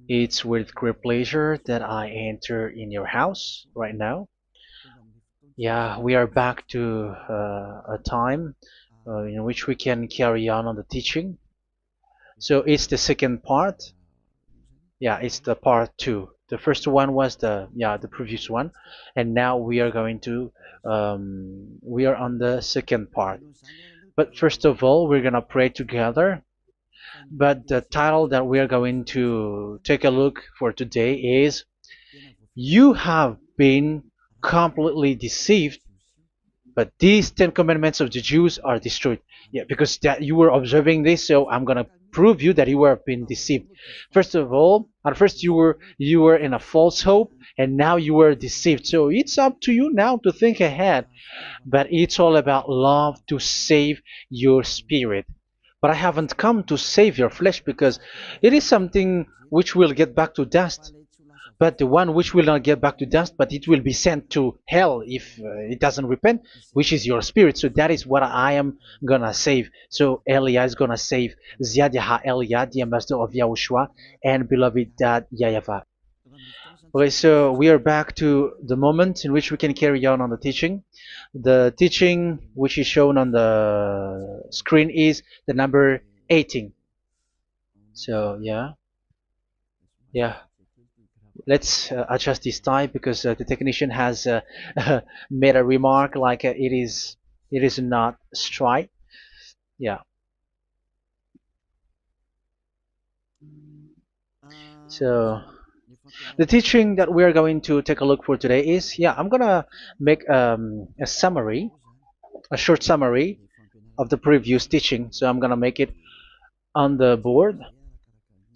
It's with great pleasure that I enter in your house right now. Yeah, we are back to a time in which we can carry on the teaching. So it's the second part. Yeah, it's the part two. The first one was the previous one, and now we are going to we are on the second part. But first of all, we're gonna pray together. But the title that we are going to take a look for today is "You have been completely deceived, but these Ten Commandments of the Jews are destroyed." Yeah, because that you were observing this, so I'm gonna prove you that you were being deceived. First of all, at first you were in a false hope, and now you were deceived. So it's up to you now to think ahead. But it's all about love to save your spirit. But I haven't come to save your flesh because it is something which will get back to dust. But the one which will not get back to dust, but it will be sent to hell if it doesn't repent, which is your spirit. So that is what I am gonna save. So Elia is gonna save Ziadiha Elia, the ambassador of Yahushua, and beloved dad YAHVAH. Okay, so we are back to the moment in which we can carry on the teaching. The teaching which is shown on the screen is the number 18. So yeah. Let's adjust this time because the technician has made a remark like it is not straight. Yeah. So the teaching that we are going to take a look for today is, I'm gonna make a summary, a short summary of the previous teaching. So I'm gonna make it on the board.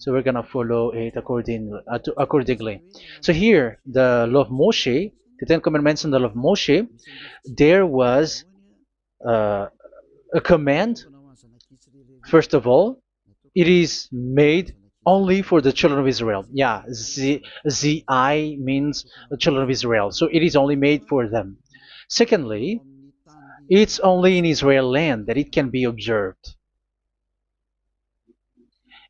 So we're gonna follow it accordingly. So here, the law of Moshe, the Ten Commandments and the law of Moshe, there was uh, a command. First of all, it is made only for the children of Israel. Yeah, Z I means the children of Israel. So it is only made for them. Secondly, it's only in Israel land that it can be observed.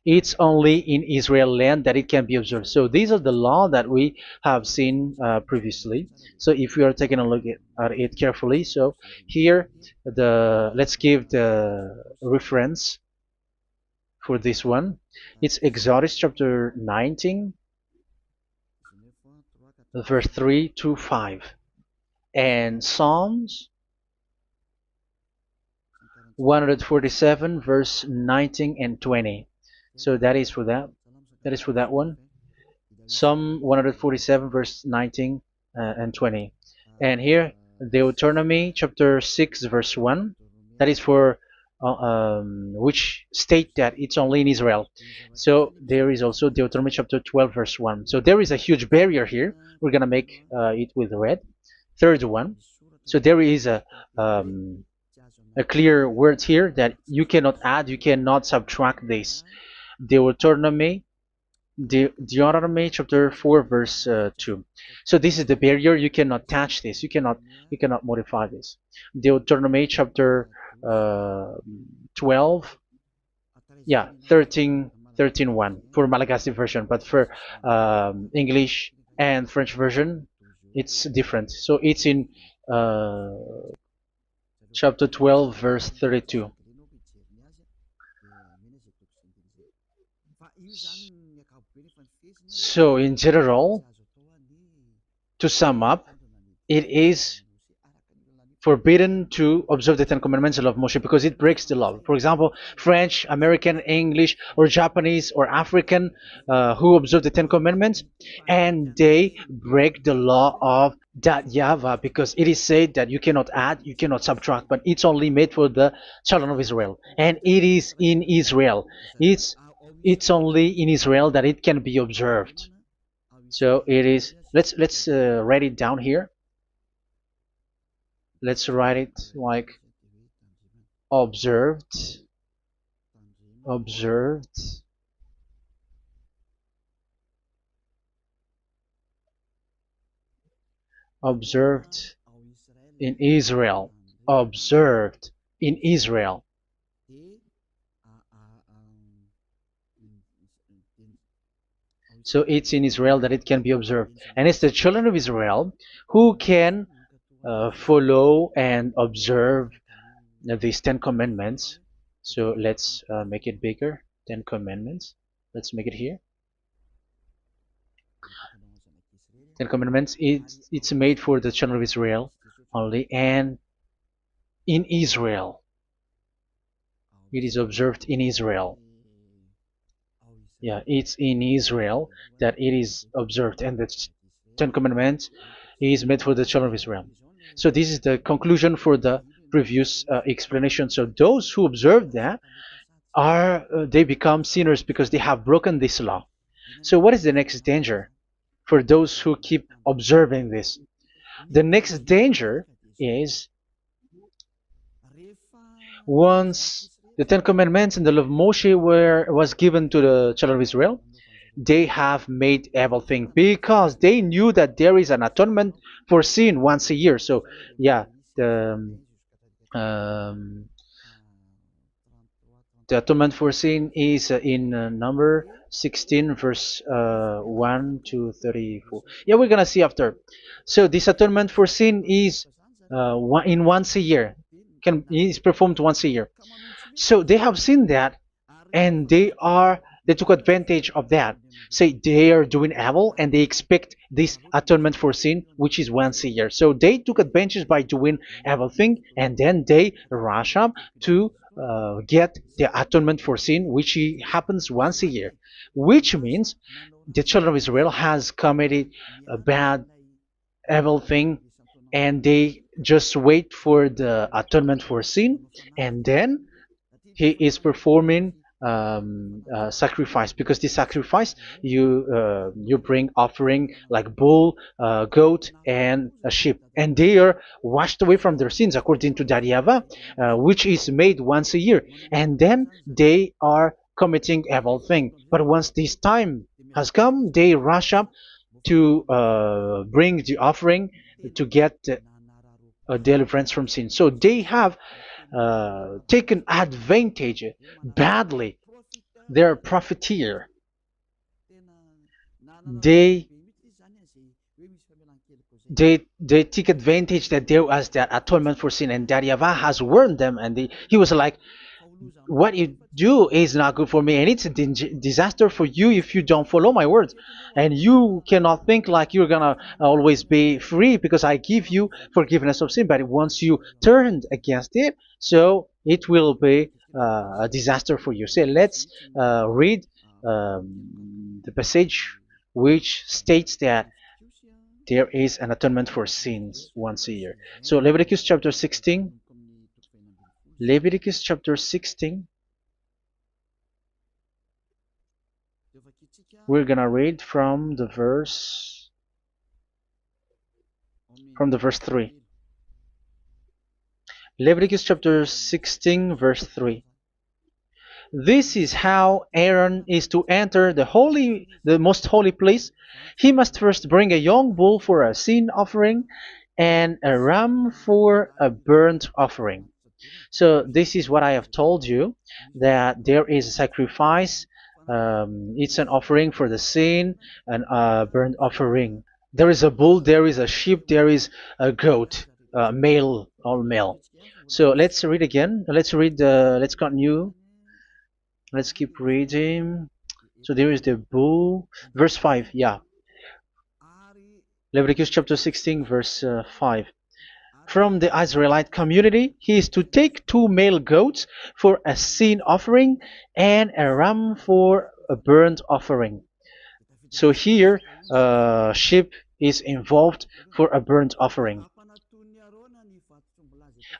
It's only in Israel land that it can be observed. So these are the law that we have seen previously. So if we are taking a look at it carefully, so here let's give the reference for this one. It's Exodus chapter 19, verse 3 to 5, and Psalms 147, verse 19 and 20. So that is for that. That is for that one. Psalm 147, verse 19 and 20. And here, Deuteronomy chapter 6, verse 1. That is for which state that it's only in Israel. So there is also Deuteronomy chapter 12, verse 1. So there is a huge barrier here. We're going to make it with red. Third one. So there is a clear word here that you cannot add, you cannot subtract this. Deuteronomy Deuteronomy chapter 4 verse 2. So this is the barrier. You cannot touch this. You cannot modify this. Deuteronomy chapter 12, 13 1 for Malagasy version, but for English and French version, it's different. So it's in uh, chapter 12 verse 32. So in general, to sum up, it is forbidden to observe the Ten Commandments and love Moshe because it breaks the law. For example, French, American, English, or Japanese or African who observe the Ten Commandments and they break the law of that YAHVAH because it is said that you cannot add, you cannot subtract, but it's only made for the children of Israel, and it is in Israel. It's only in Israel that it can be observed. So it is. Let's write it down here. Let's write it like observed, observed, observed in Israel, observed in Israel. So it's in Israel that it can be observed. And it's the children of Israel who can follow and observe these 10 commandments. So let's make it bigger. 10 commandments. Let's make it here. 10 commandments. It's made for the children of Israel only, and in Israel. It is observed in Israel. Yeah, it's in Israel that it is observed, and the Ten Commandments is made for the children of Israel. So this is the conclusion for the previous explanation. So those who observe that are they become sinners because they have broken this law. So what is the next danger for those who keep observing this? The next danger is once the Ten Commandments and the law of Moshe was given to the children of Israel, they have made everything because they knew that there is an atonement for sin once a year. So yeah, um, the atonement for sin is in number 16 verse 1 to 34. Yeah, we're gonna see after. So this atonement for sin is in once a year, is performed once a year. So they have seen that, and they took advantage of that. Say they are doing evil and they expect this atonement for sin, which is once a year. So they took advantage by doing evil thing, and then they rush up to get the atonement for sin, which happens once a year, which means the children of Israel has committed a bad evil thing, and they just wait for the atonement for sin, and then he is performing sacrifice, because this sacrifice you bring offering like bull, goat, and a sheep, and they are washed away from their sins according to that YAHVAH, which is made once a year, and then they are committing evil thing. But once this time has come, they rush up to bring the offering to get deliverance from sin. So they have taken advantage badly. They're a profiteer. They they take advantage that there was that atonement for sin, and that YAHVAH has warned them, and he was like, what you do is not good for me, and it's a disaster for you if you don't follow my words. And you cannot think like you're gonna always be free because I give you forgiveness of sin, but once you turned against it, so it will be a disaster for you. So let's read the passage which states that there is an atonement for sins once a year. So Leviticus chapter 16. Leviticus chapter 16. We're gonna read from the verse 3. Leviticus chapter 16 verse 3. This is how Aaron is to enter the most holy place. He must first bring a young bull for a sin offering and a ram for a burnt offering. So this is what I have told you, that there is a sacrifice. It's an offering for the sin, and a burnt offering. There is a bull, there is a sheep, there is a goat, male, all male. So let's read again. Let's continue. Let's keep reading. So there is the bull, verse 5. Yeah, Leviticus chapter 16 verse 5. From the Israelite community, he is to take 2 male goats for a sin offering and a ram for a burnt offering. So here, sheep is involved for a burnt offering.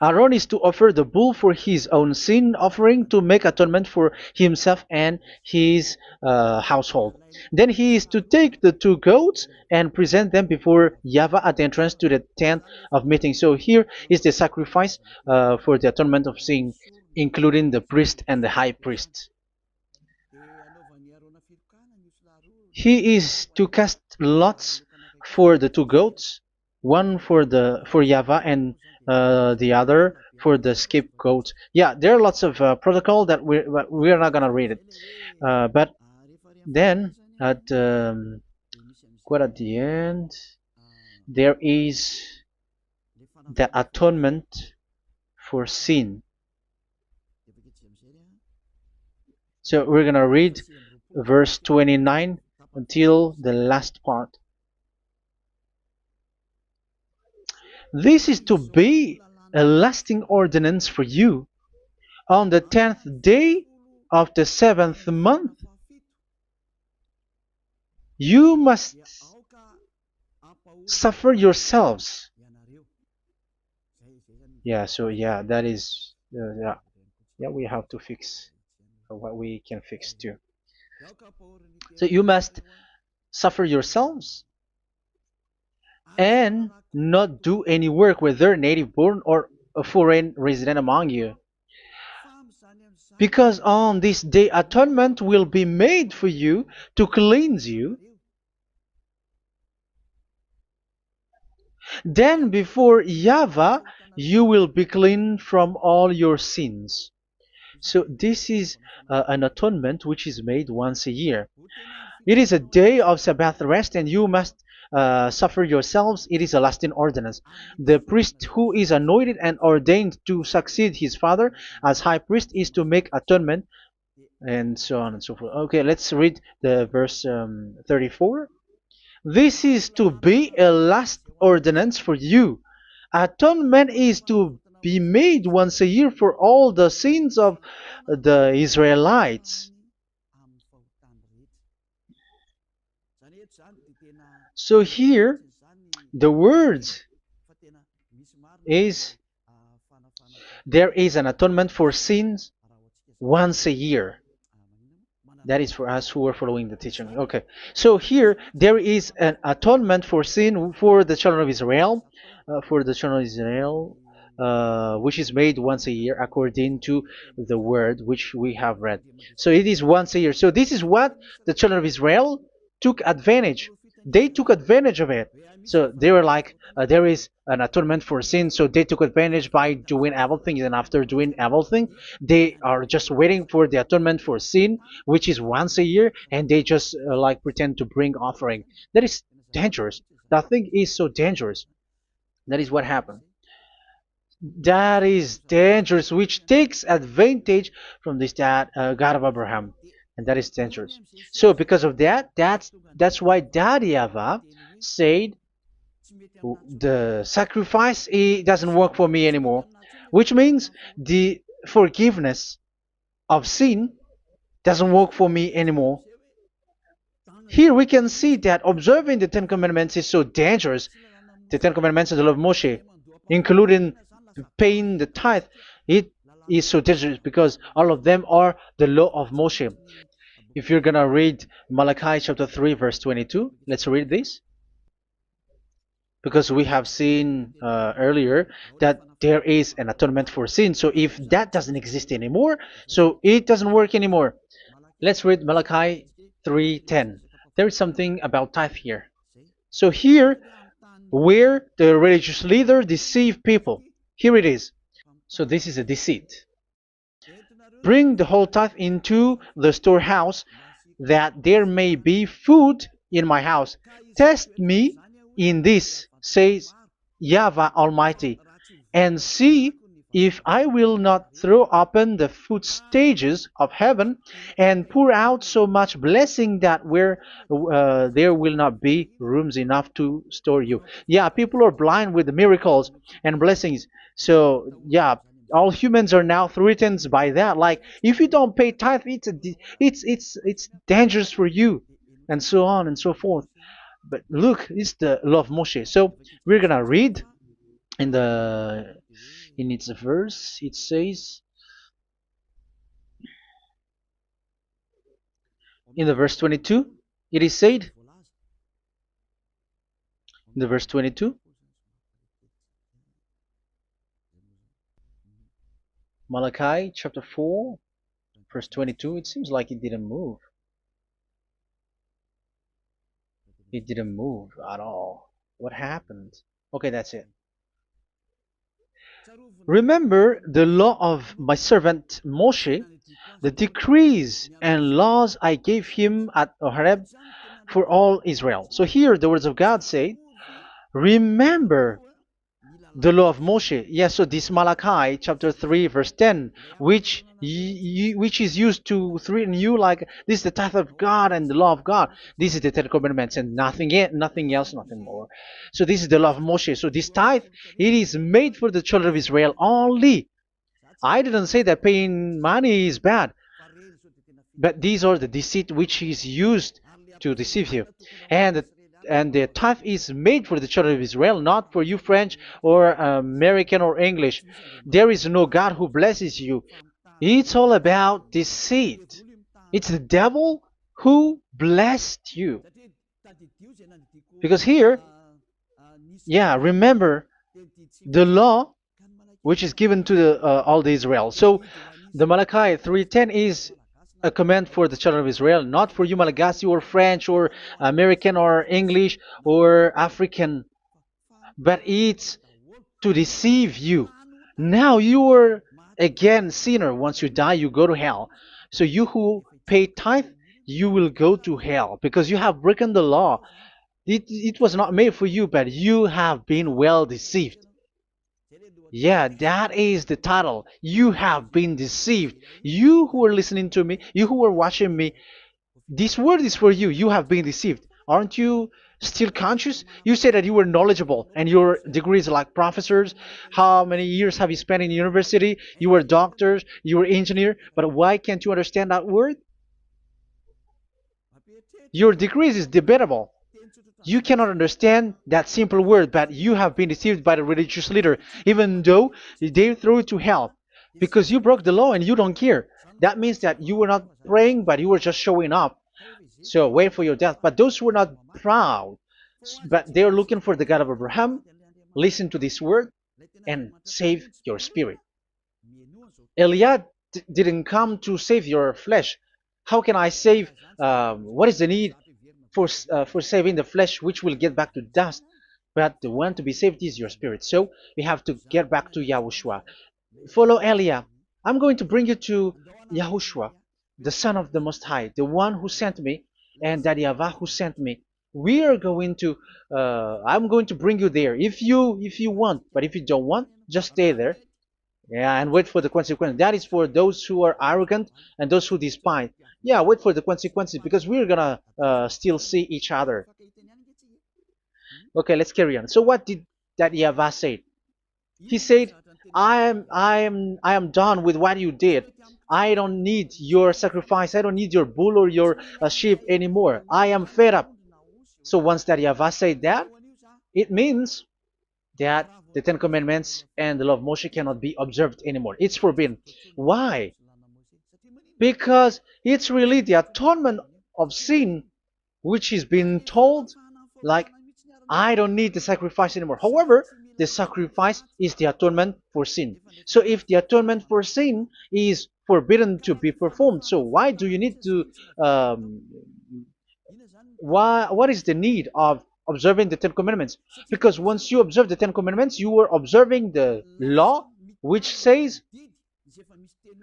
Aaron is to offer the bull for his own sin offering to make atonement for himself and his household. Then he is to take the 2 goats and present them before YAHVAH at the entrance to the tent of meeting. So here is the sacrifice for the atonement of sin, including the priest and the high priest. He is to cast lots for the 2 goats, one for YAHVAH and the other for the scapegoat. Yeah, there are lots of protocol that we are not gonna read it, but then At quite at the end, there is the atonement for sin. So we're gonna read verse 29 until the last part. This is to be a lasting ordinance for you. On the 10th day of the 7th month, you must suffer yourselves. Yeah, so yeah, that is, yeah, we have to fix what we can fix too. So you must suffer yourselves and not do any work, whether native born or a foreign resident among you. Because on this day atonement will be made for you to cleanse you. Then before YAHVAH you will be clean from all your sins. So this is an atonement which is made once a year. It is a day of Sabbath rest, and you must suffer yourselves. It is a lasting ordinance. The priest who is anointed and ordained to succeed his father as high priest is to make atonement, and so on and so forth. Okay, let's read the verse 34. This is to be a last ordinance for you. Atonement is to be made once a year for all the sins of the Israelites. So here, the words is there is an atonement for sins once a year. That is for us who are following the teaching. Okay, so here there is an atonement for sin for the children of Israel, which is made once a year according to the word which we have read. So it is once a year. So this is what the children of Israel took advantage. They took advantage of it. So they were like, there is an atonement for sin. So they took advantage by doing everything, and after doing everything, they are just waiting for the atonement for sin, which is once a year, and they just like pretend to bring offering. That is dangerous. That thing is so dangerous. That is what happened. That is dangerous, which takes advantage from this God of Abraham, and that is dangerous. So because of that, that's why Daddy Ava said the sacrifice it doesn't work for me anymore, which means the forgiveness of sin doesn't work for me anymore. Here we can see that observing the Ten Commandments is so dangerous. The Ten Commandments of the law of Moshe, including paying the tithe, it is so dangerous because all of them are the law of Moshe. If you're gonna read Malachi chapter 3 verse 22, let's read this. Because we have seen earlier that there is an atonement for sin. So if that doesn't exist anymore, so it doesn't work anymore. Let's read Malachi 3:10. There is something about tithe here. So here, where the religious leader deceive people, here it is. So this is a deceit. Bring the whole tithe into the storehouse, that there may be food in my house. Test me in this, says YAHVAH Almighty, and see if I will not throw open the food stages of heaven and pour out so much blessing that where there will not be rooms enough to store you. Yeah, people are blind with the miracles and blessings. So yeah, all humans are now threatened by that. Like if you don't pay tithe, it's dangerous for you, and so on and so forth. But look, it's the law of Moshe. So we're gonna read in its verse. It says in the verse 22. It is said in the verse 22. Malachi chapter 4 verse 22. It seems like it didn't move. It didn't move at all. What happened? Okay, that's it. Remember the law of my servant Moshe, the decrees and laws I gave him at Horeb for all Israel. So here the words of God say, remember the law of Moshe. Yes, so this Malachi chapter 3 verse 10, which is used to threaten you like this is the tithe of God and the law of God. This is the Ten Commandments and nothing else, nothing more. So this is the law of Moshe. So this tithe, it is made for the children of Israel only. I didn't say that paying money is bad, but these are the deceit which is used to deceive you. And the tithe is made for the children of Israel, not for you French or American or English. There is no God who blesses you. It's all about deceit. It's the devil who blessed you. Because here, yeah, remember the law which is given to all the Israel. So the Malachi 3:10 is a command for the children of Israel, not for you Malagasy or French or American or English or African, but it's to deceive you. Now you are again sinner. Once you die, you go to hell. So you who pay tithe, you will go to hell because you have broken the law. It was not made for you, but you have been well deceived. Yeah, that is the title. You have been deceived. You who are listening to me, you who are watching me, this word is for you. You have been deceived. Aren't you still conscious? You say that you were knowledgeable and your degrees are like professors. How many years have you spent in university? You were doctors, you were engineer, but why can't you understand that word? Your degrees is debatable. You cannot understand that simple word, but you have been deceived by the religious leader, even though they threw you to hell because you broke the law and you don't care. That means that you were not praying, but you were just showing up. So wait for your death. But those who are not proud, but they are looking for the God of Abraham, listen to this word and save your spirit. Eliah didn't come to save your flesh. How can I save? What is the need for saving the flesh, which will get back to dust? But the one to be saved is your spirit. So we have to get back to YAHOSHUAH. Follow Eliah. I'm going to bring you to YAHOSHUAH, the Son of the Most High, the one who sent me, and that YAHVAH who sent me. We are going to. I'm going to bring you there if you want, but if you don't want, just stay there. Yeah, and wait for the consequences. That is for those who are arrogant and those who despise. Yeah, wait for the consequences because we're gonna still see each other. Okay, let's carry on. So what did that YAHVAH say? He said, I am done with what you did. I don't need your sacrifice. I don't need your bull or your sheep anymore. I am fed up. So once that YAHVAH said that, it means that the Ten Commandments and the law of Moshe cannot be observed anymore. It's forbidden. Why? Because it's really the atonement of sin which is being told, like, I don't need the sacrifice anymore. However, the sacrifice is the atonement for sin. So if the atonement for sin is forbidden to be performed, so why do you need to what is the need of observing the Ten Commandments? Because once you observe the Ten Commandments, you are observing the law which says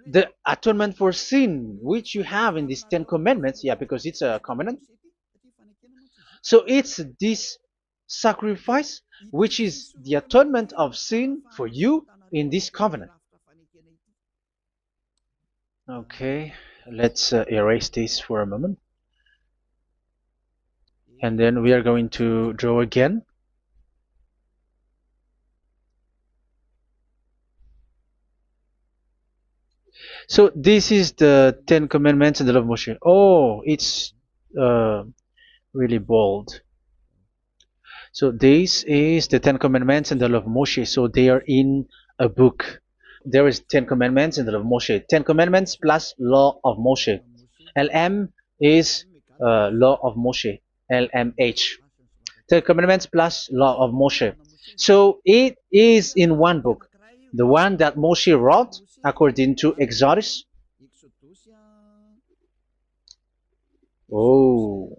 the atonement for sin which you have in these Ten Commandments. Yeah, because it's a covenant. So it's this sacrifice which is the atonement of sin for you in this covenant. Okay, let's erase this for a moment. And then we are going to draw again. So this is the Ten Commandments and the law of Moshe. Oh, it's really bold. So this is the Ten Commandments and the law of Moshe. So they are in a book. There is Ten Commandments and the law of Moshe. Ten Commandments plus law of Moshe. LM is law of Moshe. LMH. Ten Commandments plus law of Moshe. So it is in one book. The one that Moshe wrote according to Exodus. Oh,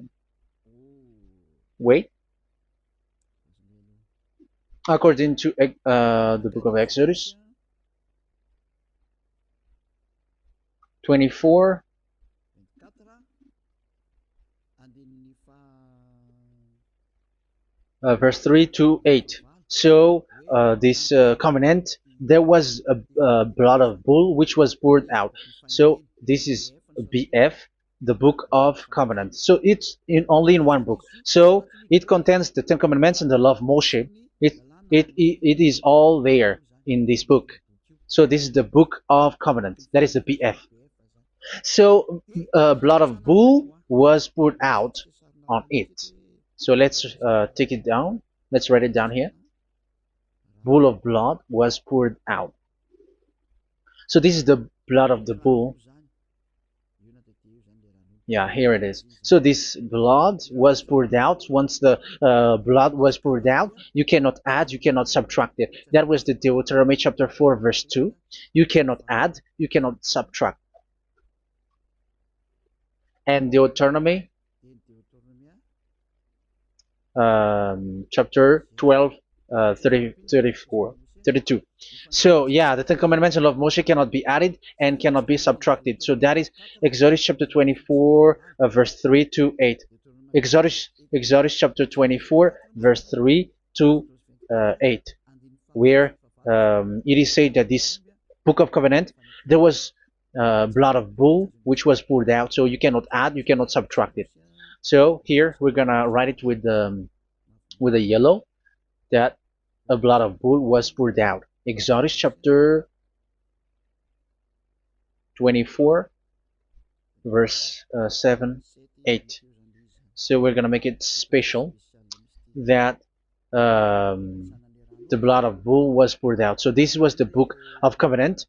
wait. According to the book of Exodus. 24, verse 3 to 8. So this covenant, there was a blood of bull which was poured out. So this is BF, the book of covenant. So it's only in one book. So it contains the Ten Commandments and the law of Moshe. It is all there in this book. So this is the book of covenant. That is the BF. So blood of bull was poured out on it. So let's take it down. Let's write it down here. Bull of blood was poured out. So this is the blood of the bull. Yeah, here it is. So this blood was poured out. Once the blood was poured out, you cannot add, you cannot subtract it. That was the Deuteronomy chapter 4, verse 2. You cannot add, you cannot subtract. And Deuteronomy chapter 12, 34, 32. So yeah, the Ten Commandments and law of Moshe cannot be added and cannot be subtracted. So that is Exodus chapter 24, verse 3 to 8. Exodus chapter 24, verse 3 to 8, where it is said that this book of covenant, there was blood of bull which was poured out. So you cannot add, you cannot subtract it. So here we're gonna write it with a yellow, that a blood of bull was poured out. Exodus chapter 24, verse 7, 8. So we're gonna make it special that the blood of bull was poured out. So this was the book of covenant,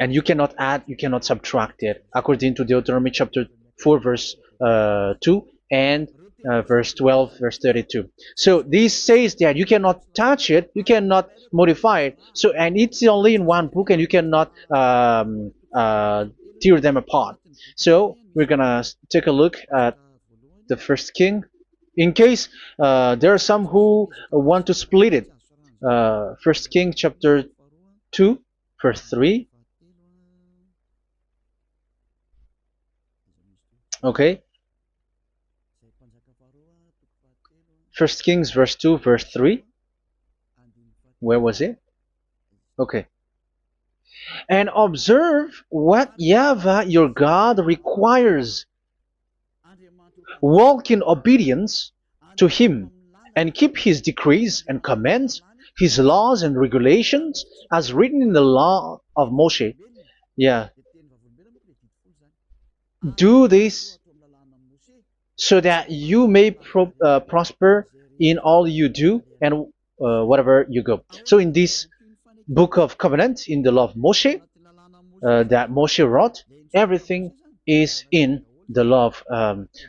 and you cannot add, you cannot subtract it, according to Deuteronomy chapter 4, verse 2 and verse 12, verse 32. So this says that you cannot touch it, you cannot modify it. So, and it's only in one book, and you cannot tear them apart. So we're gonna take a look at the first king. In case there are some who want to split it. First King chapter 2, verse 3. Okay. First Kings verse 2, verse 3. Where was it? Okay. And observe what YAHVAH your God requires. Walk in obedience to him, and keep his decrees and commands, his laws and regulations, as written in the law of Moshe. Yeah. Do this so that you may prosper in all you do and whatever you go. So in this book of covenant, in the law of Moshe, that Moshe wrote, everything is in the law of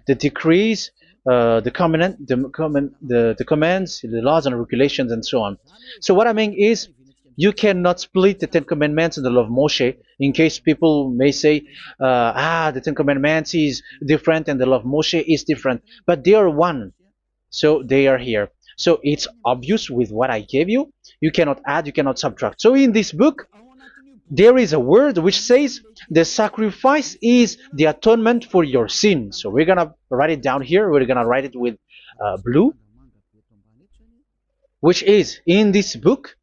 the decrees, the covenant, the commands, the laws and regulations, and so on. So what I mean is, you cannot split the Ten Commandments and the law of Moshe. In case people may say, the Ten Commandments is different and the law of Moshe is different, but they are one. So they are here. So it's obvious with what I gave you. You cannot add, you cannot subtract. So in this book, there is a word which says the sacrifice is the atonement for your sin. So we're gonna write it down here. We're gonna write it with blue, which is in this book.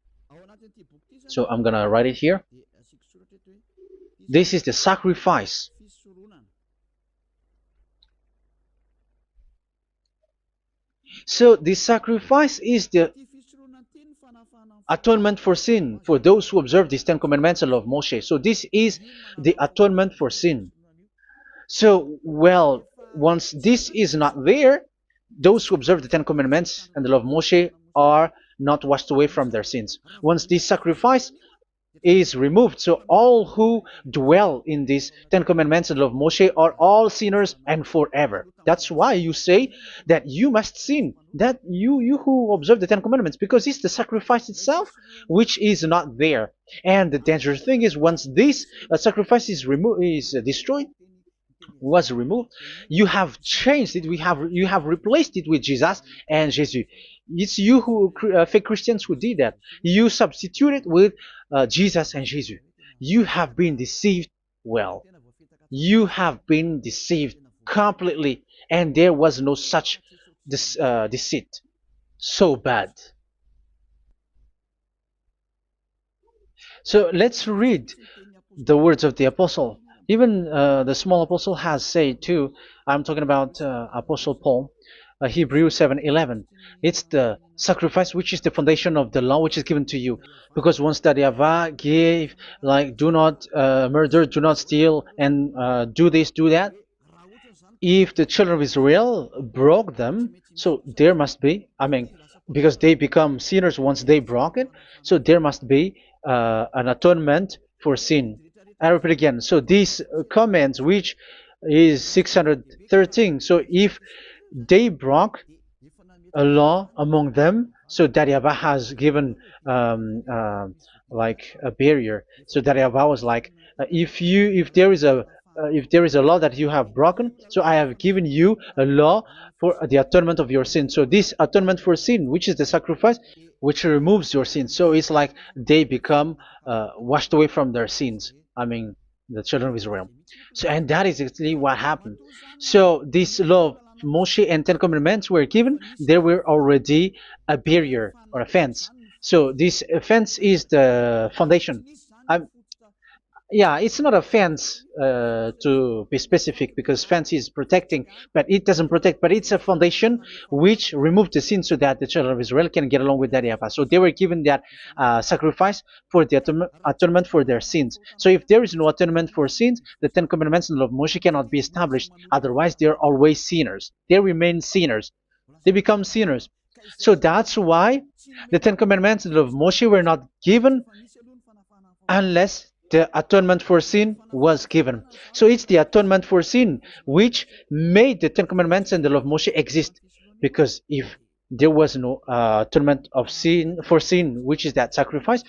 So I'm gonna write it here. This is the sacrifice. So the sacrifice is the atonement for sin for those who observe these Ten Commandments and law of Moshe. So this is the atonement for sin. So, well, once this is not there, those who observe the Ten Commandments and the law of Moshe are not washed away from their sins. Once this sacrifice is removed, so all who dwell in these Ten Commandments and law of Moshe are all sinners and forever. That's why you say that you must sin, that you who observe the Ten Commandments, because it's the sacrifice itself which is not there. And the dangerous thing is, once this sacrifice is destroyed, was removed, you have changed it. You have replaced it with Jesus and Jesus. It's you who fake Christians who did that. You substitute it with Jesus and Jesus. You have been deceived Well, you have been deceived completely, and there was no such deceit. So bad. So let's read the words of the apostle. Even the small apostle has said too. I'm talking about Apostle Paul, Hebrews 7:11. It's the sacrifice which is the foundation of the law which is given to you. Because once that Yahweh gave, like, do not murder, do not steal, and do this, do that, if the children of Israel broke them, so there must be, I mean, because they become sinners once they broke it, so there must be an atonement for sin. I repeat again. So these comments, which is 613, so if they broke a law among them, so that Yahweh has given like a barrier. So that Yahweh was like, if there is a law that you have broken, so I have given you a law for the atonement of your sin. So this atonement for sin, which is the sacrifice, which removes your sins. So it's like they become washed away from their sins. I mean, the children of Israel. So, and that is exactly what happened. So this law of Moshe and Ten Commandments were given. There were already a barrier or a fence. So this fence is the foundation. I'm, yeah, it's not a fence to be specific, because fence is protecting, but it doesn't protect. But it's a foundation which removed the sin so that the children of Israel can get along with that Yahweh. So they were given that sacrifice for the atonement for their sins. So if there is no atonement for sins, the Ten Commandments and the law of Moshe cannot be established. Otherwise, they're always sinners. They remain sinners. They become sinners. So that's why the Ten Commandments and the law of Moshe were not given unless the atonement for sin was given. So it's the atonement for sin which made the Ten Commandments and the law of Moshe exist. Because if there was no atonement of sin for sin, which is that sacrifice,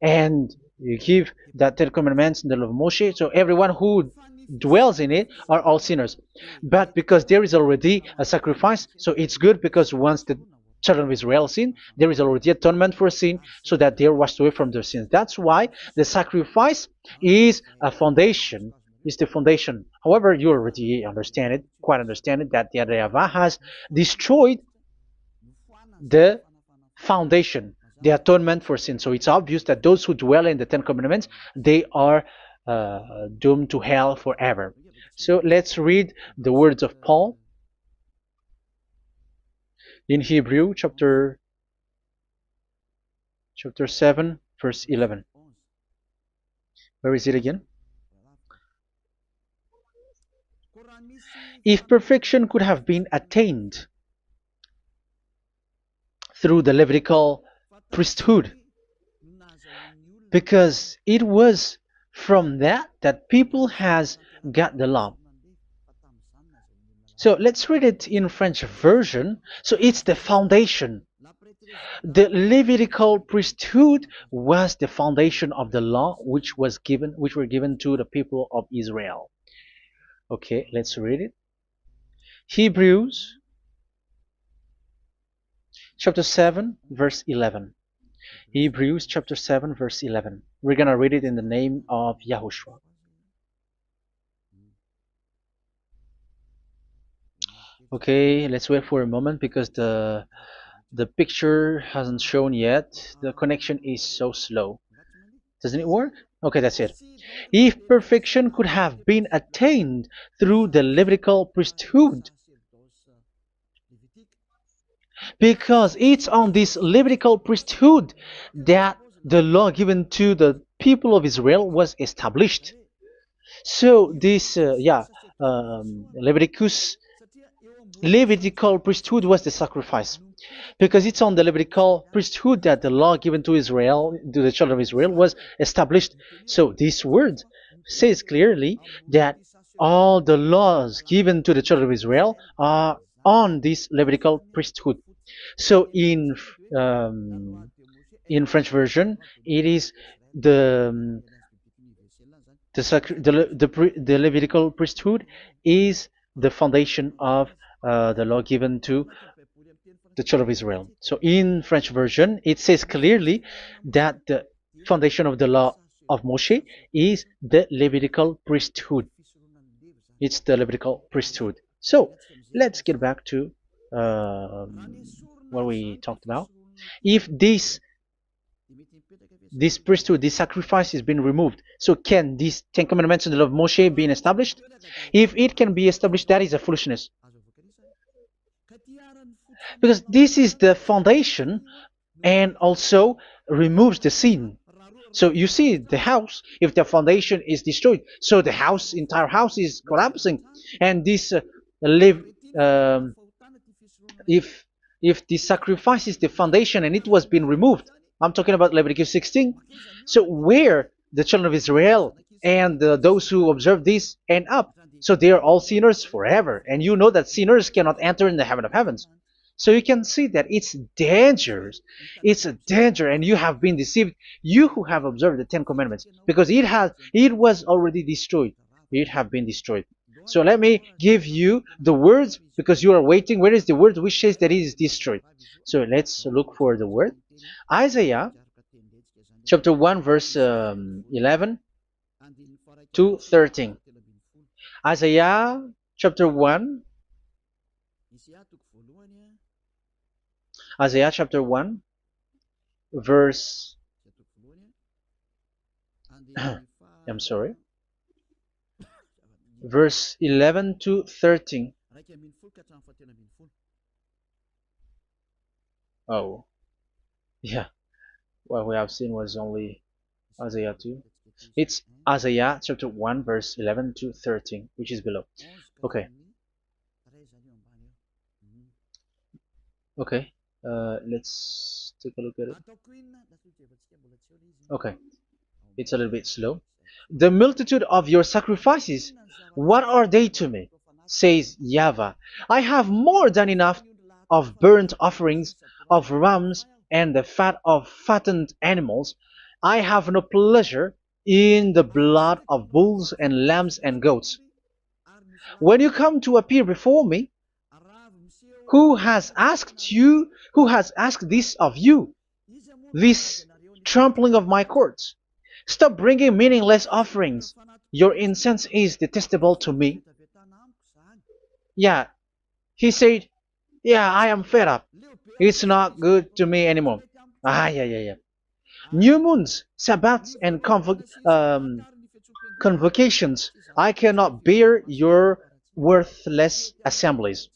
and you give that Ten Commandments and the law of Moshe, so everyone who dwells in it are all sinners. But because there is already a sacrifice, so it's good, because once the children of Israel sin, there is already atonement for sin, so that they are washed away from their sins. That's why the sacrifice is a foundation, is the foundation. However, you already understand it, quite understand it, that the Yahweh has destroyed the foundation, the atonement for sin. So it's obvious that those who dwell in the Ten Commandments, they are doomed to hell forever. So let's read the words of Paul in Hebrew chapter 7 verse 11. Where is it again? If perfection could have been attained through the Levitical priesthood, because it was from that people has got the law. So let's read it in French version. So it's the foundation. The Levitical priesthood was the foundation of the law which were given to the people of Israel. Okay, let's read it. Hebrews chapter 7 verse 11. Hebrews chapter 7 verse 11. We're gonna read it in the name of YAHOSHUAH. Okay, let's wait for a moment, because the picture hasn't shown yet. The connection is so slow. Doesn't it work? Okay, that's it. If perfection could have been attained through the Levitical priesthood, because it's on this Levitical priesthood that the law given to the people of Israel was established. So this, Levitical priesthood was the sacrifice, because it's on the Levitical priesthood that the law given to Israel, to the children of Israel, was established. So this word says clearly that all the laws given to the children of Israel are on this Levitical priesthood. So in French version, it is the Levitical priesthood is the foundation of the law given to the children of Israel. So in French version, it says clearly that the foundation of the law of Moshe is the Levitical priesthood. It's the Levitical priesthood. So let's get back to what we talked about. If this priesthood, this sacrifice is being removed, so can these Ten Commandments and the law of Moshe be established? If it can be established, that is a foolishness. Because this is the foundation and also removes the sin. So you see the house, if the foundation is destroyed, so the house, entire house is collapsing. And this live, um, if the sacrifice is the foundation and it was being removed, I'm talking about Leviticus 16. So where the children of Israel and those who observe this end up, so they are all sinners forever. And you know that sinners cannot enter in the heaven of heavens. So you can see that it's dangerous. It's a danger, and you have been deceived. You who have observed the Ten Commandments, because it was already destroyed. It have been destroyed. So let me give you the words, because you are waiting. Where is the word which says that it is destroyed? So let's look for the word. Isaiah chapter 1 verse 11 to 13. Isaiah chapter 1. Isaiah chapter 1 verse I'm sorry, verse 11 to 13. Oh, yeah, what we have seen was only Isaiah 2. It's Isaiah chapter 1 verse 11 to 13, which is below. Okay. Okay. Let's take a look at it. Okay. It's a little bit slow. The multitude of your sacrifices, what are they to me? Says YAHVAH. I have more than enough of burnt offerings, of rams, and the fat of fattened animals. I have no pleasure in the blood of bulls and lambs and goats. When you come to appear before me, who has asked this of you, this trampling of my courts? Stop bringing meaningless offerings. Your incense is detestable to me. Yeah, he said, yeah, I am fed up. It's not good to me anymore. Yeah. New moons, Sabbaths, and convocations. I cannot bear your worthless assemblies.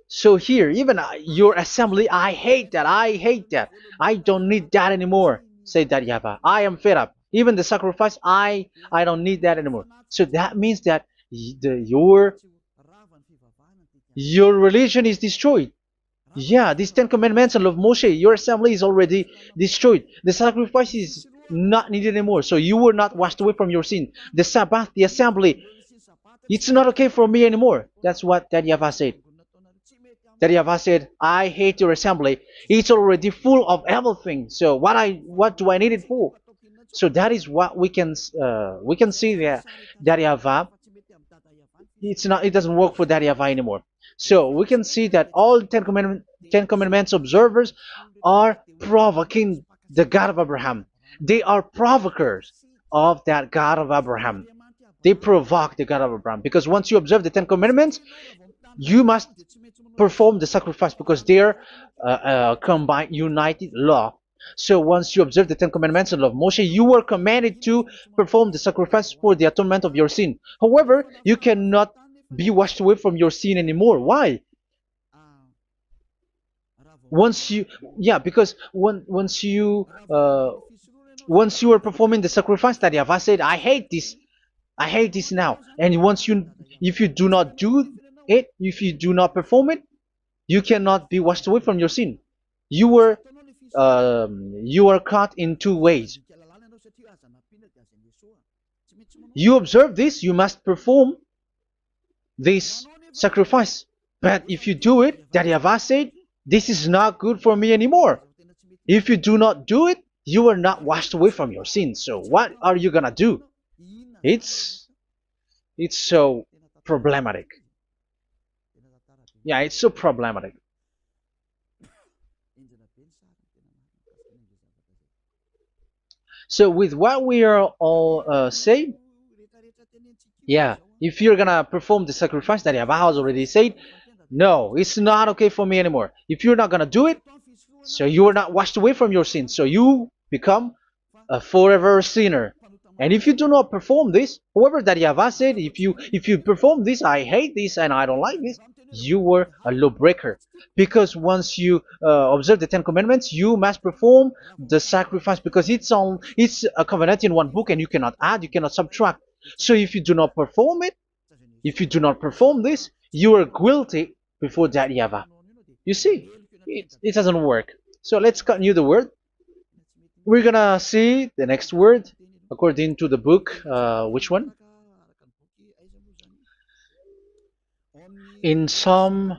So here, even your assembly, I hate that. I hate that. I don't need that anymore. Say that, YAHVAH. I am fed up. Even the sacrifice, I don't need that anymore. So that means that your religion is destroyed. Yeah, these Ten Commandments and love Moshe, your assembly is already destroyed. The sacrifice is not needed anymore. So you were not washed away from your sin. The Sabbath, the assembly, it's not okay for me anymore. That's what that YAHVAH said. That YAHVAH said, I hate your assembly. It's already full of everything. So what do I need it for? So that is what we can see there. That YAHVAH, it doesn't work for that YAHVAH anymore. So we can see that all Ten Commandments observers are provoking the God of Abraham. They are provokers of that God of Abraham. They provoke the God of Abraham, because once you observe the Ten Commandments, you must perform the sacrifice, because they're combined, united law. So once you observe the Ten Commandments and love Moshe, you were commanded to perform the sacrifice for the atonement of your sin. However, you cannot be washed away from your sin anymore. Why? Because once you are performing the sacrifice, that YAHVAH said, I hate this now. And if you do not do it, if you do not perform it, you cannot be washed away from your sin. You are caught in two ways. You observe this, you must perform this sacrifice. But if you do it, that YAHVAH said, this is not good for me anymore. If you do not do it, you are not washed away from your sins. So what are you gonna do? It's so problematic. Yeah, it's so problematic. So with what we are all saying, yeah, if you're gonna perform the sacrifice that Yahweh has already said, no, it's not okay for me anymore. If you're not gonna do it, so you are not washed away from your sins, so you become a forever sinner. And if you do not perform this, whoever that Yahweh said, if you perform this, I hate this and I don't like this, you were a lawbreaker. Because once you observe the Ten Commandments, you must perform the sacrifice because it's a covenant in one book and you cannot add, you cannot subtract. So if you do not perform it, if you do not perform this, you are guilty before that Yahweh. You see, it doesn't work. So let's continue the word. We're gonna see the next word according to the book. Which one? In Psalm.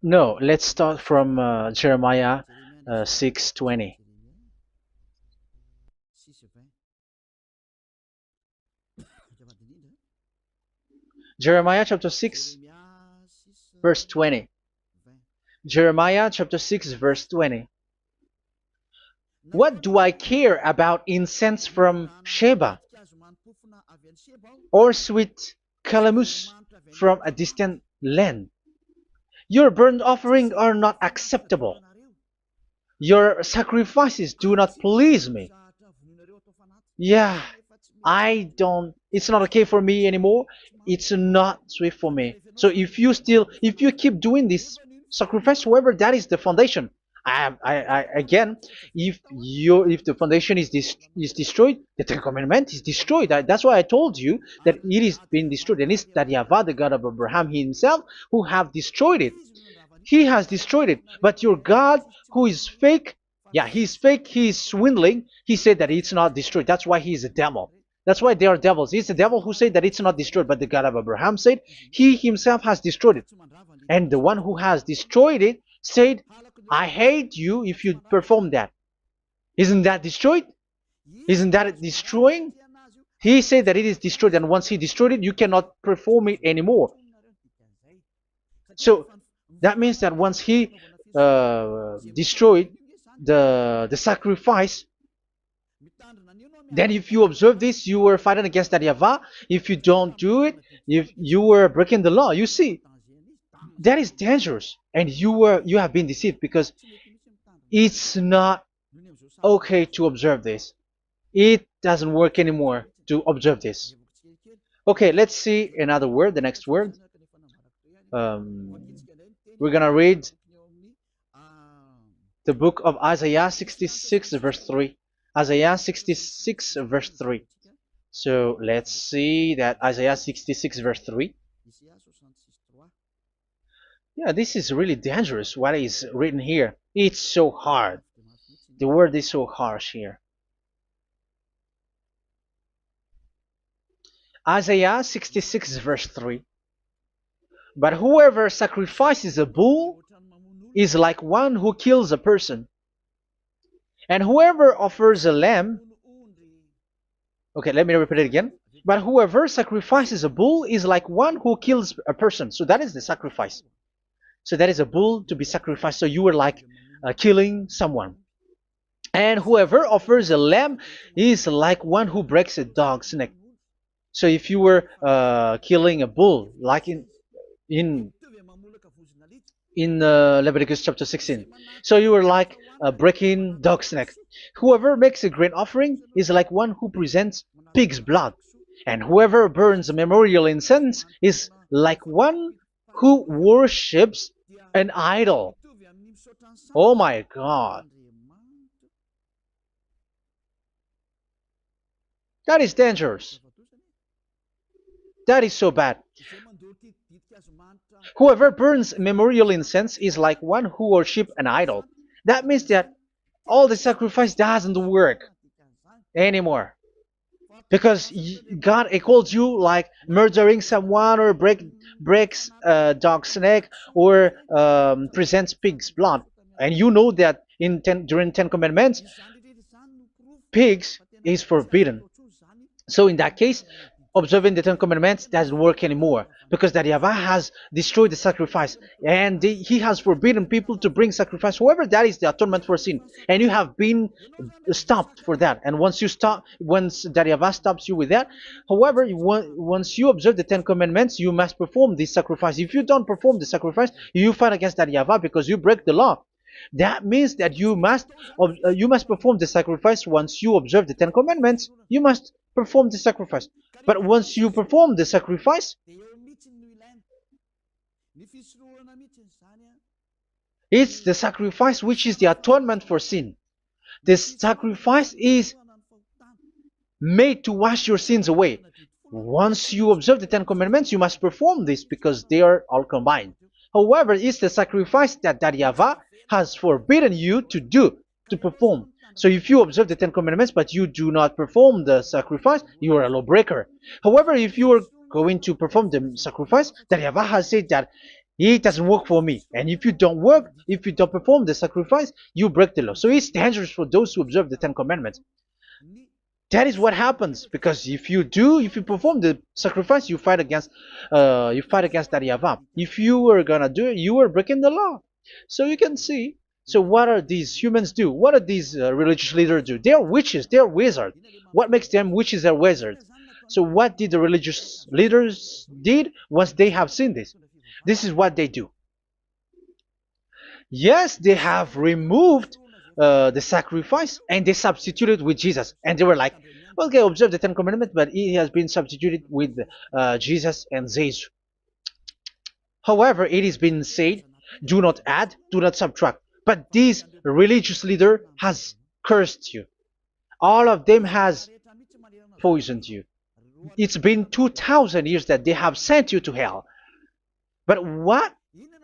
No, let's start from Jeremiah 6:20. Jeremiah chapter 6, verse 20. Jeremiah chapter 6, verse 20. What do I care about incense from Sheba or sweet calamus from a distant land? Your burnt offerings are not acceptable. Your sacrifices do not please me. Yeah, it's not okay for me anymore. It's not sweet for me. So if you keep doing this sacrifice, however, that is the foundation. Again, if the foundation is destroyed, the Ten Commandment is destroyed. That's why I told you that it is being destroyed, and it's that Yahweh, the God of Abraham himself, who have destroyed it. He has destroyed it. But your God, who is fake, yeah, he's fake, he's swindling. He said that it's not destroyed. That's why he's a devil. That's why they are devils. It's the devil who said that it's not destroyed, but the God of Abraham said he himself has destroyed it. And the one who has destroyed it said, I hate you if you perform that. Isn't that destroyed? Isn't that destroying? He said that it is destroyed, and once he destroyed it, you cannot perform it anymore. So that means that once he destroyed the sacrifice, then if you observe this, you were fighting against that Yahweh. If you don't do it, if you were breaking the law, you see, that is dangerous, and you have been deceived because it's not okay to observe this. It doesn't work anymore to observe this. Okay, let's see another word, the next word. We're gonna read the book of Isaiah 66 verse 3. Isaiah 66 verse 3. So let's see that Isaiah 66 verse 3. Yeah, this is really dangerous what is written here. It's so hard. The word is so harsh here. Isaiah 66 verse 3. But whoever sacrifices a bull is like one who kills a person. And whoever offers a lamb, okay, let me repeat it again. But whoever sacrifices a bull is like one who kills a person. So that is the sacrifice. So that is a bull to be sacrificed. So you were like killing someone. And whoever offers a lamb is like one who breaks a dog's neck. So if you were killing a bull, like in Leviticus chapter 16, so you were like breaking dog's neck. Whoever makes a grain offering is like one who presents pig's blood, and whoever burns a memorial incense is like one who worships an idol. Oh my God. That is dangerous. That is so bad. Whoever burns memorial incense is like one who worships an idol. That means that all the sacrifice doesn't work anymore. Because God calls you like murdering someone or breaks a dog's neck or presents pig's blood. And you know that during 10 Commandments, pigs is forbidden. So in that case, observing the Ten Commandments doesn't work anymore because that Yahweh has destroyed the sacrifice and he has forbidden people to bring sacrifice. However, that is the atonement for sin, and you have been stopped for that. And once you stop, once that Yahweh stops you with that, however, once you observe the Ten Commandments, you must perform this sacrifice. If you don't perform the sacrifice, you fight against that Yahweh because you break the law. That means that you must perform the sacrifice. Once you observe the Ten Commandments, you must perform the sacrifice. But once you perform the sacrifice, it's the sacrifice which is the atonement for sin. This sacrifice is made to wash your sins away. Once you observe the Ten Commandments, you must perform this because they are all combined. However, it's the sacrifice that Yahweh has forbidden you to do, to perform. So if you observe the Ten Commandments but you do not perform the sacrifice, you are a lawbreaker. However, if you are going to perform the sacrifice, that Yahweh has said that it doesn't work for me. And if you don't perform the sacrifice, you break the law. So it's dangerous for those who observe the Ten Commandments. That is what happens, because if you perform the sacrifice, you fight against that Yahweh. If you are gonna do it, you are breaking the law. So you can see. So what are these humans do? What are these religious leaders do? They are witches. They are wizards. What makes them witches or wizards? So what did the religious leaders did once they have seen this? This is what they do. Yes, they have removed the sacrifice and they substituted with Jesus. And they were like, okay, observe the Ten Commandments, but it has been substituted with Jesus and Jesus. However, it has been said, do not add, do not subtract. But this religious leader has cursed you. All of them has poisoned you. It's been 2,000 years that they have sent you to hell. But what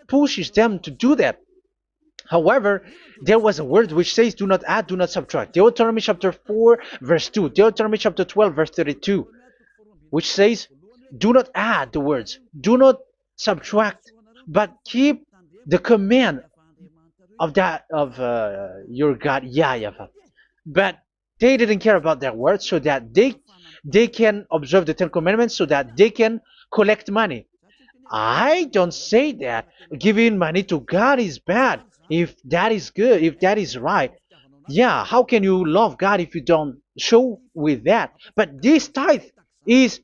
pushes them to do that? However, there was a word which says, do not add, do not subtract. Deuteronomy chapter 4, verse 2. Deuteronomy chapter 12, verse 32. Which says, do not add the words. Do not subtract. But keep the command of your God, YAHVAH. But they didn't care about their words, so that they can observe the Ten Commandments, so that they can collect money. I don't say that giving money to God is bad. If that is good, if that is right, yeah, how can you love God if you don't show with that? But this tithe is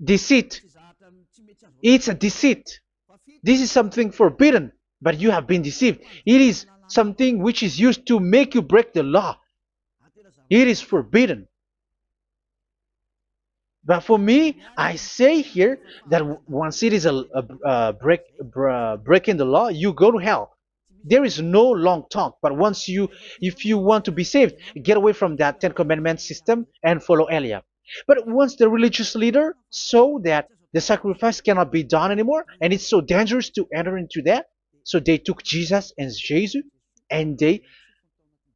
deceit. It's a deceit. This is something forbidden, but you have been deceived. It is something which is used to make you break the law. It is forbidden. But for me, I say here that once it is breaking the law, you go to hell. There is no long talk. But if you want to be saved, get away from that Ten Commandments system and follow Elia. But once the religious leader saw that the sacrifice cannot be done anymore, and it's so dangerous to enter into that, so they took Jesus and Jesus and they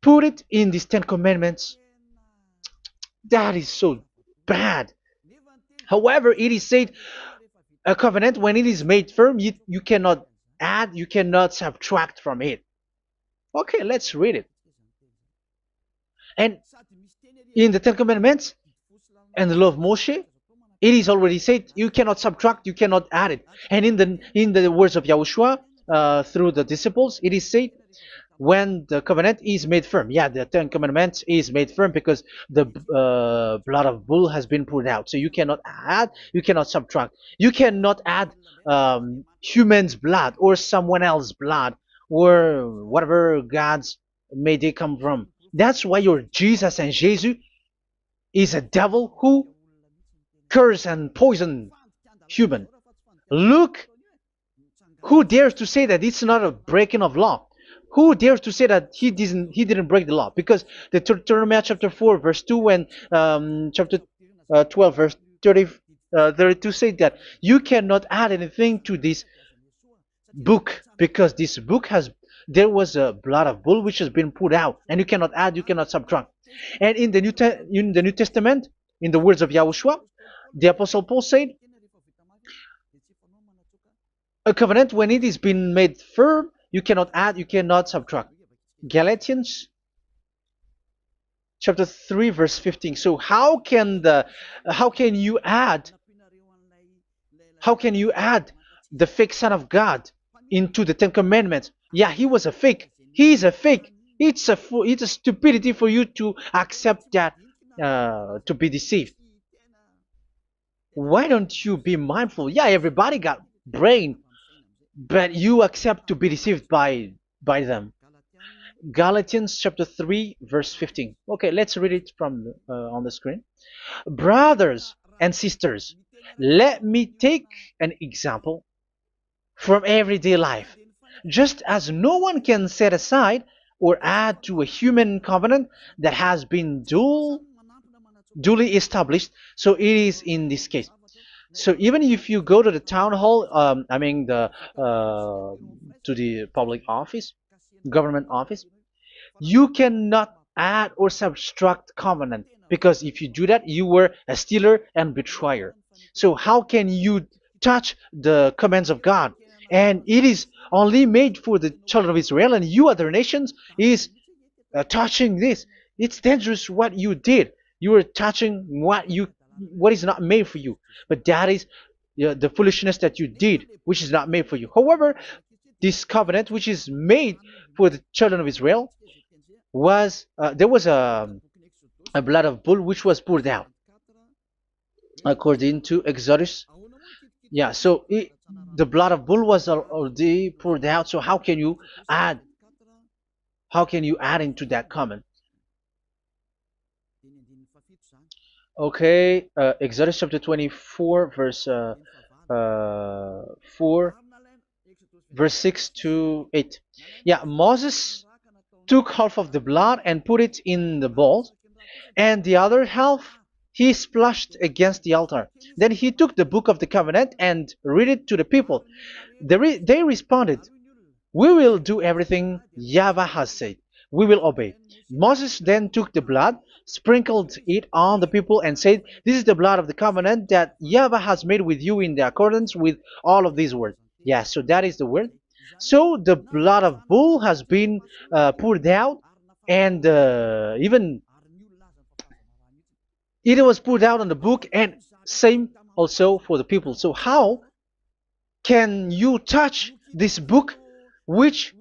put it in these Ten Commandments. That is so bad. However, it is said a covenant, when it is made firm, you cannot add, you cannot subtract from it. Okay, let's read it. And in the Ten Commandments and the law of Moshe, it is already said you cannot subtract, you cannot add it. And in the words of YAHOSHUAH through the disciples, it is said when the covenant is made firm. Yeah, the Ten Commandments is made firm because the blood of bull has been poured out. So you cannot add, you cannot subtract. You cannot add human's blood or someone else's blood or whatever gods may they come from. That's why your Jesus and Jesus is a devil who curse and poison human. Look, who dares to say that it's not a breaking of law? Who dares to say that he didn't break the law? Because the Deuteronomy chapter 4 verse 2 and chapter 12 verse 32 say that you cannot add anything to this book, because this book there was a blood of bull which has been put out, and you cannot add, you cannot subtract. And in the New Testament, in the words of YAHOSHUAH, the Apostle Paul said, a covenant, when it is been made firm, you cannot add, you cannot subtract. Galatians chapter 3 verse 15. So how can you add How can you add the fake Son of God into the Ten Commandments? Yeah, he was a fake. He is a fake. It's a stupidity for you to accept that, to be deceived. Why don't you be mindful? Yeah, everybody got brain, but you accept to be deceived by them. Galatians chapter 3 verse 15. Okay, let's read it from on the screen. Brothers and sisters, let me take an example from everyday life. Just as no one can set aside or add to a human covenant that has been duly established, so it is in this case. So even if you go to the town hall, I mean to the public office, government office, you cannot add or subtract covenant, because if you do that, you were a stealer and betrayer. So how can you touch the commands of God? And it is only made for the children of Israel, and you other nations is touching this. It's dangerous what you did. You are touching what is not made for you. But that is the foolishness that you did, which is not made for you. However, this covenant, which is made for the children of Israel, was there was a blood of bull which was poured out according to Exodus. Yeah, so the blood of bull was already poured out. So add how can you add into that comment? Okay, Exodus chapter 24, verse 4, verse 6 to 8. Yeah, Moses took half of the blood and put it in the bowl, and the other half he splashed against the altar. Then he took the book of the covenant and read it to the people. They responded, "We will do everything YAHVAH has said. We will obey." Moses then took the blood, sprinkled it on the people, and said, "This is the blood of the covenant that YAHVAH has made with you in the accordance with all of these words." Yeah, so that is the word. So the blood of bull has been poured out, and even it was poured out on the book, and same also for the people. So how can you touch this book which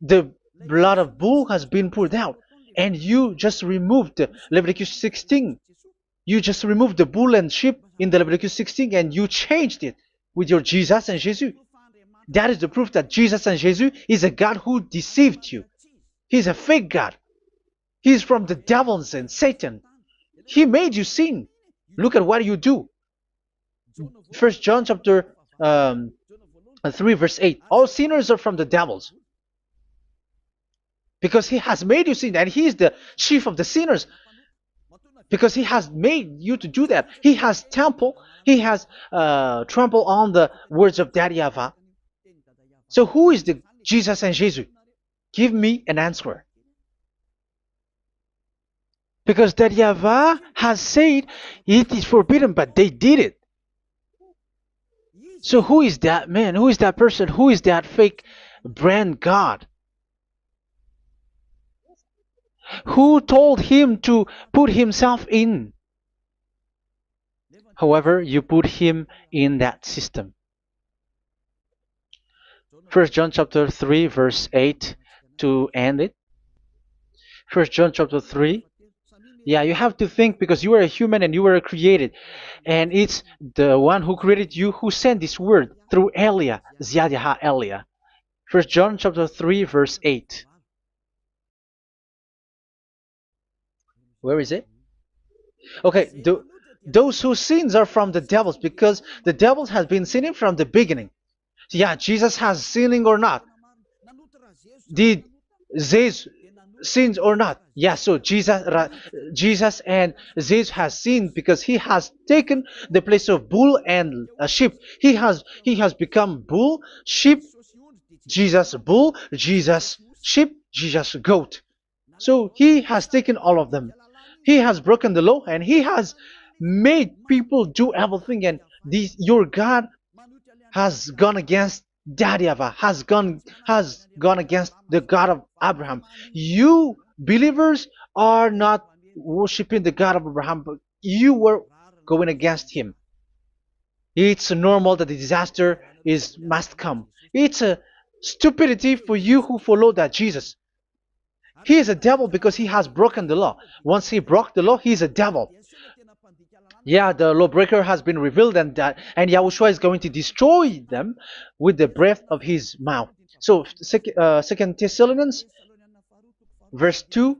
the blood of bull has been poured out, and you just removed Leviticus 16? You just removed the bull and sheep in the Leviticus 16, and you changed it with your Jesus and Jesus. That is the proof that Jesus and Jesus is a God who deceived you. He's a fake God. He's from the devils and Satan. He made you sin. Look at what you do. First John chapter 3 verse 8. All sinners are from the devils, because he has made you sin, and he is the chief of the sinners, because he has made you to do that. He has trampled on the words of Daddy YAHVAH. So who is the Jesus and Jesus? Give me an answer. Because Daddy YAHVAH has said it is forbidden, but they did it. So who is that man? Who is that person? Who is that fake brand God? Who told him to put himself in? However, you put him in that system. First John chapter 3 verse 8 to end it. First John chapter 3. Yeah, you have to think, because you are a human and you were created. And it's the one who created you who sent this word through Elia, Ziadiha Elia. First John chapter 3 verse 8. Where is it? Okay, those whose sins are from the devils, because the devils has been sinning from the beginning. Yeah, Jesus has sinning or not? Did Jesus sins or not? Yeah, so Jesus and Jesus has sinned, because he has taken the place of bull and sheep. He has become bull, sheep, Jesus bull, Jesus sheep, Jesus goat. So he has taken all of them. He has broken the law, and he has made people do everything. And your God has gone against Daddy YAHVAH, has gone against the God of Abraham. You believers are not worshiping the God of Abraham, but you were going against him. It's normal that the disaster is must come. It's a stupidity for you who follow that Jesus. He is a devil because he has broken the law. Once he broke the law, he is a devil. Yeah, the lawbreaker has been revealed, and Yahushua is going to destroy them with the breath of his mouth. So, Second Thessalonians, verse 2,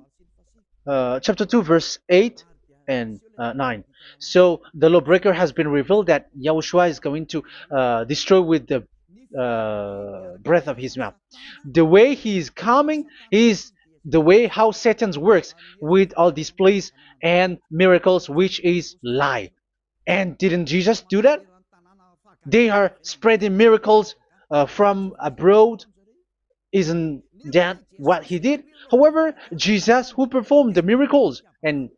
chapter 2, verse 8 and 9. So the lawbreaker has been revealed that Yahushua is going to destroy with the breath of his mouth. The way he is coming is the way how Satan works with all displays and miracles, which is lie. And didn't Jesus do that? They are spreading miracles from abroad. Isn't that what he did? However, Jesus, who performed the miracles, and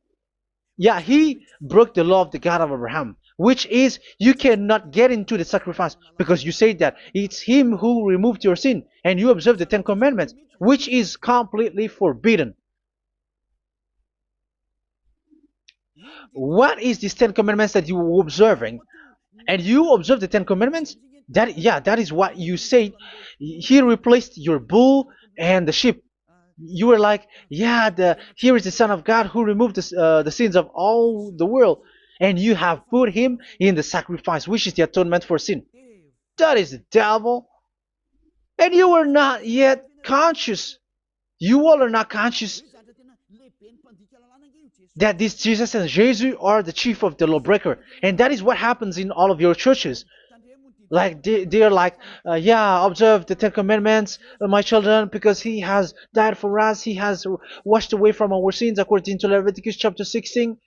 yeah, he broke the law of the God of Abraham, which is you cannot get into the sacrifice because you say that it's him who removed your sin, and you observe the Ten Commandments, which is completely forbidden. What is these Ten Commandments that you were observing? And you observe the Ten Commandments? That is what you said. He replaced your bull and the sheep. You were like, yeah, here is the Son of God who removed the sins of all the world, and you have put him in the sacrifice, which is the atonement for sin. That is the devil. And you are not yet conscious. You all are not conscious that this Jesus and Jesus are the chief of the lawbreaker. And that is what happens in all of your churches. Like they are like, yeah, observe the Ten Commandments, my children, because he has died for us. He has washed away from our sins according to Leviticus chapter 16.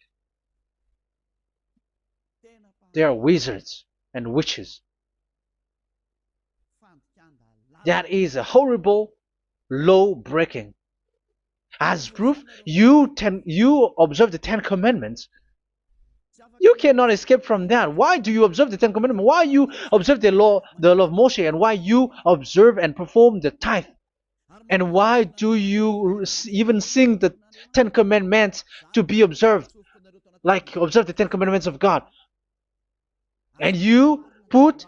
They are wizards and witches. That is a horrible law breaking. As proof, you observe the Ten Commandments. You cannot escape from that. Why do you observe the Ten Commandments? Why you observe the law of Moshe, and why you observe and perform the tithe? And why do you even sing the Ten Commandments to be observed? Like observe the Ten Commandments of God. And you put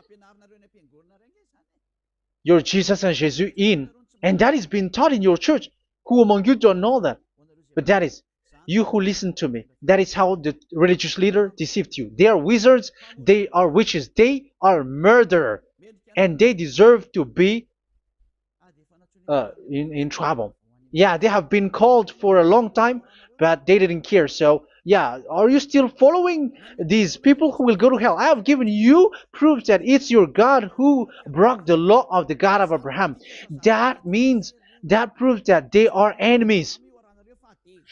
your Jesus and Jesus in. And that is being taught in your church. Who among you don't know that? But that is you who listen to me. That is how the religious leader deceived you. They are wizards. They are witches. They are murderers. And they deserve to be in trouble. Yeah, they have been called for a long time, but they didn't care. So, yeah, are you still following these people who will go to hell? I have given you proof that it's your God who broke the law of the God of Abraham. That proves that they are enemies.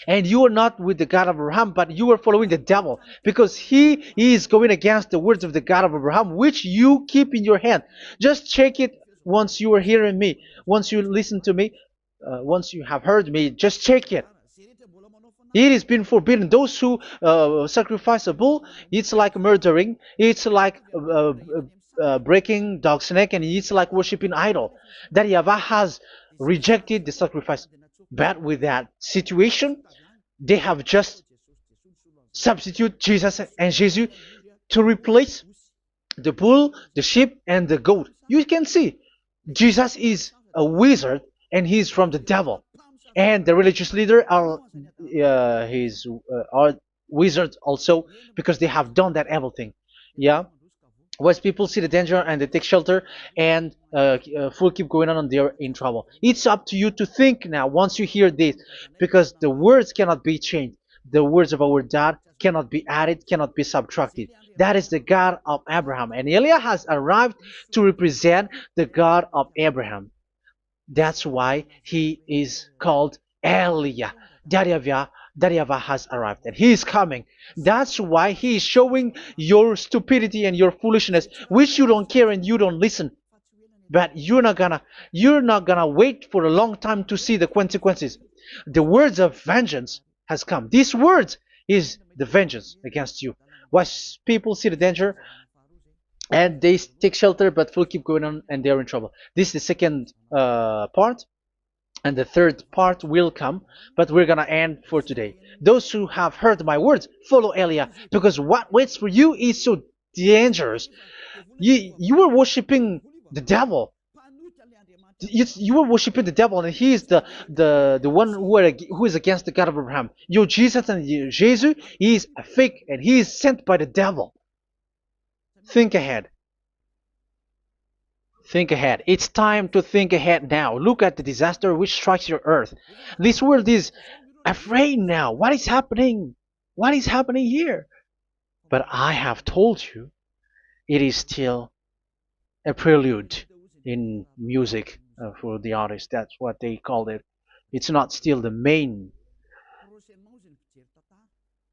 And you are not with the God of Abraham, but you are following the devil, because he is going against the words of the God of Abraham, which you keep in your hand. Just check it once you are hearing me, once you listen to me, once you have heard me, just check it. It has been forbidden. Those who sacrifice a bull, it's like murdering, it's like breaking dog's neck, and it's like worshiping idol. That YAHVAH has rejected the sacrifice. But with that situation, they have just substitute Jesus and Jesus to replace the bull, the sheep, and the goat. You can see Jesus is a wizard, and he's from the devil. And the religious leader are wizards also, because they have done that evil thing. Yeah. Once people see the danger and they take shelter, and full keep going on, and they're in trouble. It's up to you to think now once you hear this, because the words cannot be changed. The words of our God cannot be added, cannot be subtracted. That is the God of Abraham, and Eliah has arrived to represent the God of Abraham. That's why he is called Eliah. YAHVAH has arrived, and he is coming. That's why he is showing your stupidity and your foolishness, which you don't care and you don't listen. But you're not gonna wait for a long time to see the consequences. The words of vengeance has come. These words is the vengeance against you. Once people see the danger and they take shelter, but will keep going on, and they're in trouble. This is the second part. And the third part will come, but we're gonna end for today. Those who have heard my words, follow Eliah, because what waits for you is so dangerous. You were worshiping the devil. You were worshiping the devil, and he is the one who is against the God of Abraham. Your Jesus and your Jesus, he is a fake, and he is sent by the devil. Think ahead. Think ahead. It's time to think ahead now. Look at the disaster which strikes your earth. This world is afraid now. What is happening? What is happening here? But I have told you, it is still a prelude in music for the artist. That's what they called it. It's not still the main.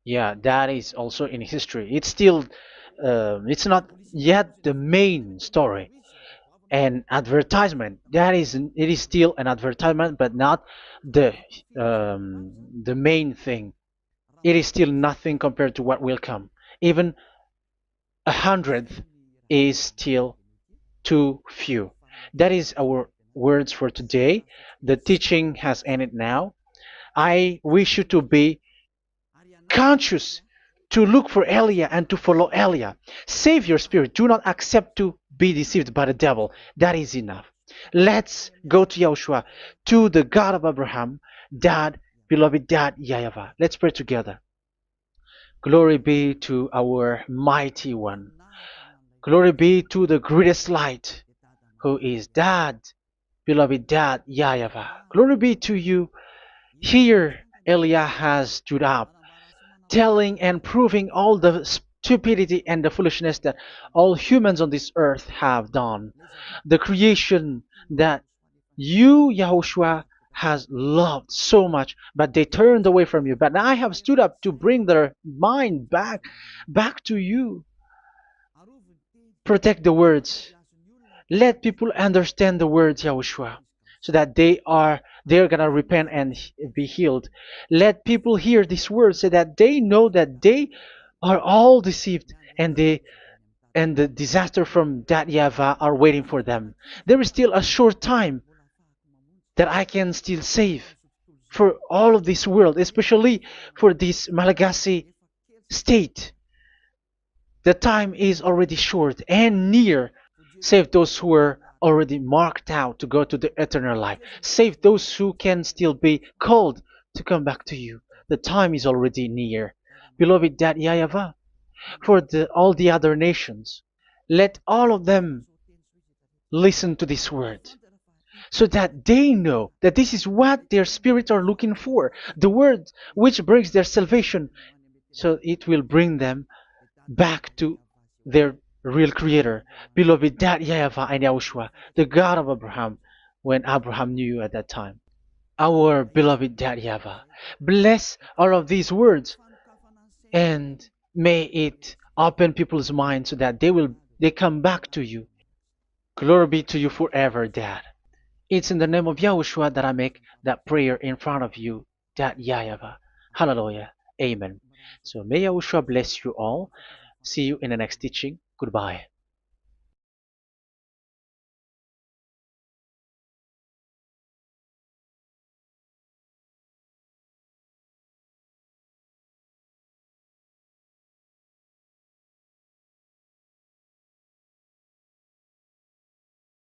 Yeah, that is also in history. It's still, it's not yet the main story. And advertisement, that is, it is still an advertisement, but not the the main thing. It is still nothing compared to what will come. Even a hundredth is still too few. That is our words for today. The teaching has ended now. I wish you to be conscious, to look for Elia and to follow Elia. Save your spirit. Do not accept to be deceived by the devil. That is enough. Let's go to Yahushua, to the God of Abraham, Dad, beloved Dad, YAHVAH. Let's pray together. Glory be to our mighty one. Glory be to the greatest light, who is Dad, beloved Dad, YAHVAH. Glory be to you. Here, Elia has stood up, telling and proving all the stupidity and the foolishness that all humans on this earth have done. The creation that you, Yahushua, has loved so much, but they turned away from you. But I have stood up to bring their mind back to you. Protect the words. Let people understand the words, Yahushua, so that they're gonna repent and be healed. Let people hear these words so that they know that they are all deceived, and the disaster from that YAHVAH are waiting for them. There is still a short time that I can still save for all of this world, especially for this Malagasy state. The time is already short and near. Save those who are already marked out to go to the eternal life. Save those who can still be called to come back to you. The time is already near. Beloved Dad YAHVAH, for all the other nations, let all of them listen to this word, so that they know that this is what their spirits are looking for, the word which brings their salvation, so it will bring them back to their real creator, beloved Dad YAHVAH and Yahushua, the God of Abraham, when Abraham knew you at that time. Our beloved Dad YAHVAH, bless all of these words, and may it open people's minds so that they come back to you. Glory be to you forever, Dad. It's in the name of Yahushua that I make that prayer in front of you, Dad YAHVAH. Hallelujah. Amen. So may Yahushua bless you all. See you in the next teaching. Goodbye.